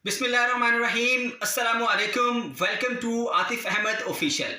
बिस्मिल्लाहिर्रहमानिर्रहीम, अस्सलामु अलैकुम। Welcome to Atif Ahmad official.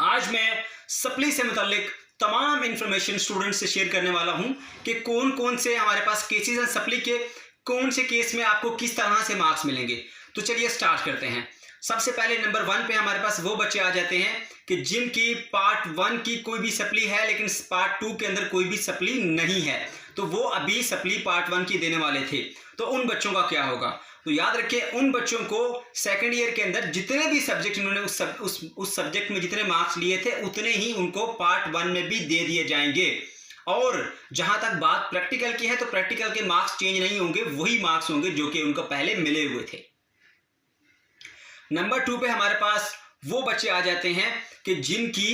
आज मैं सप्ली से मुताल्लिक तमाम इंफॉर्मेशन स्टूडेंट्स से शेयर करने वाला हूं कि कौन कौन से हमारे पास केसेस हैं सप्ली के, कौन से केस में आपको किस तरह से मार्क्स मिलेंगे। तो चलिए स्टार्ट करते हैं। सबसे पहले नंबर 1 पे हमारे पास वो बच्चे आ जाते हैं कि जिनकी पार्ट 1 की कोई भी सप्ली है लेकिन पार्ट 2 के अंदर कोई भी सप्ली नहीं है, तो वो अभी सप्ली पार्ट 1 की देने वाले थे। तो उन बच्चों का क्या होगा? तो याद रखिए, उन बच्चों को सेकेंड ईयर के अंदर जितने भी सब्जेक्ट उन्होंने उस सब्जेक्ट में जितने मार्क्स लिए थे उतने ही उनको पार्ट 1 में भी दे दिए जाएंगे। और जहां तक बात प्रैक्टिकल की है तो प्रैक्टिकल के मार्क्स चेंज नहीं होंगे, वही मार्क्स होंगे जो कि उनको पहले मिले हुए थे। नंबर 2 पे हमारे पास वो बच्चे आ जाते हैं कि जिनकी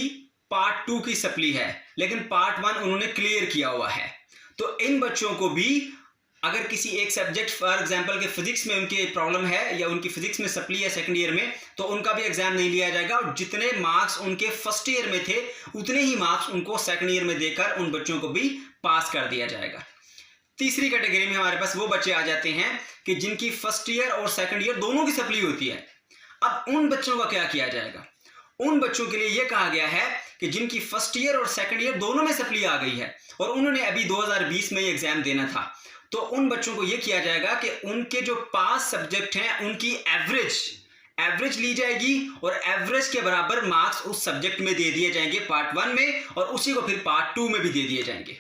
पार्ट 2 की सप्ली है लेकिन पार्ट 1 उन्होंने क्लियर किया हुआ है। तो इन बच्चों को भी अगर किसी एक सब्जेक्ट फॉर एग्जांपल के फिजिक्स में उनकी प्रॉब्लम है या उनकी फिजिक्स में सप्ली है सेकंड ईयर में, तो उनका भी एग्जाम नहीं लिया जाएगा और जितने मार्क्स उनके फर्स्ट ईयर में थे उतने ही मार्क्स उनको सेकंड ईयर में देकर उन बच्चों को भी पास कर दिया जाएगा। तीसरी कैटेगरी में हमारे पास वो बच्चे आ जाते हैं कि जिनकी फर्स्ट ईयर और सेकंड ईयर दोनों की सप्ली होती है। अब उन बच्चों का क्या किया जाएगा? उन बच्चों के लिए यह कहा गया है कि जिनकी फर्स्ट ईयर और सेकंड ईयर दोनों में सप्ली आ गई है और उन्होंने अभी 2020 में एग्जाम देना था, तो उन बच्चों को यह किया जाएगा कि उनके जो पास सब्जेक्ट हैं उनकी एवरेज ली जाएगी और एवरेज के बराबर मार्क्स उस सब्जेक्ट में दे दिए जाएंगे पार्ट 1 में और उसी को फिर पार्ट 2 में भी दे दिए जाएंगे।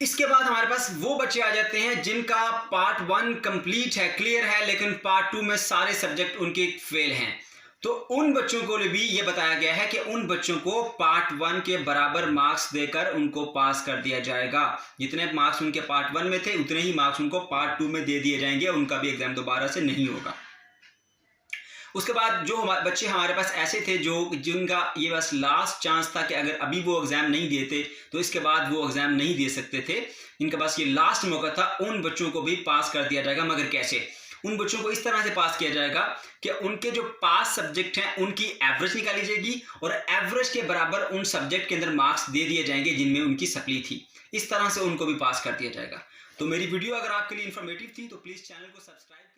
इसके बाद हमारे पास वो बच्चे आ जाते हैं जिनका पार्ट 1 कंप्लीट है, क्लियर है, लेकिन पार्ट 2 में सारे सब्जेक्ट उनके फेल हैं। तो उन बच्चों को भी ये बताया गया है कि उन बच्चों को पार्ट 1 के बराबर मार्क्स देकर उनको पास कर दिया जाएगा। जितने मार्क्स उनके पार्ट 1 में थे उतने ही मार्क्स उनको पार्ट 2 में दे दिए जाएंगे, उनका भी एग्जाम दोबारा से नहीं होगा। उसके बाद जो बच्चे हमारे पास ऐसे थे जिनका ये बस लास्ट चांस था कि अगर अभी वो एग्जाम नहीं देते तो इसके बाद वो एग्जाम नहीं दे सकते थे, इनके पास ये लास्ट मौका था, उन बच्चों को भी पास कर दिया जाएगा। मगर कैसे? उन बच्चों को इस तरह से पास किया जाएगा कि उनके जो पास सब्जेक्ट हैं उनकी एवरेज निकाली जाएगी और एवरेज के बराबर उन सब्जेक्ट के अंदर मार्क्स दे दिए जाएंगे जिनमें उनकी सप्ली थी। इस तरह से उनको भी पास कर दिया जाएगा। तो मेरी वीडियो अगर आपके लिए इंफॉर्मेटिव थी तो प्लीज़ चैनल को सब्सक्राइब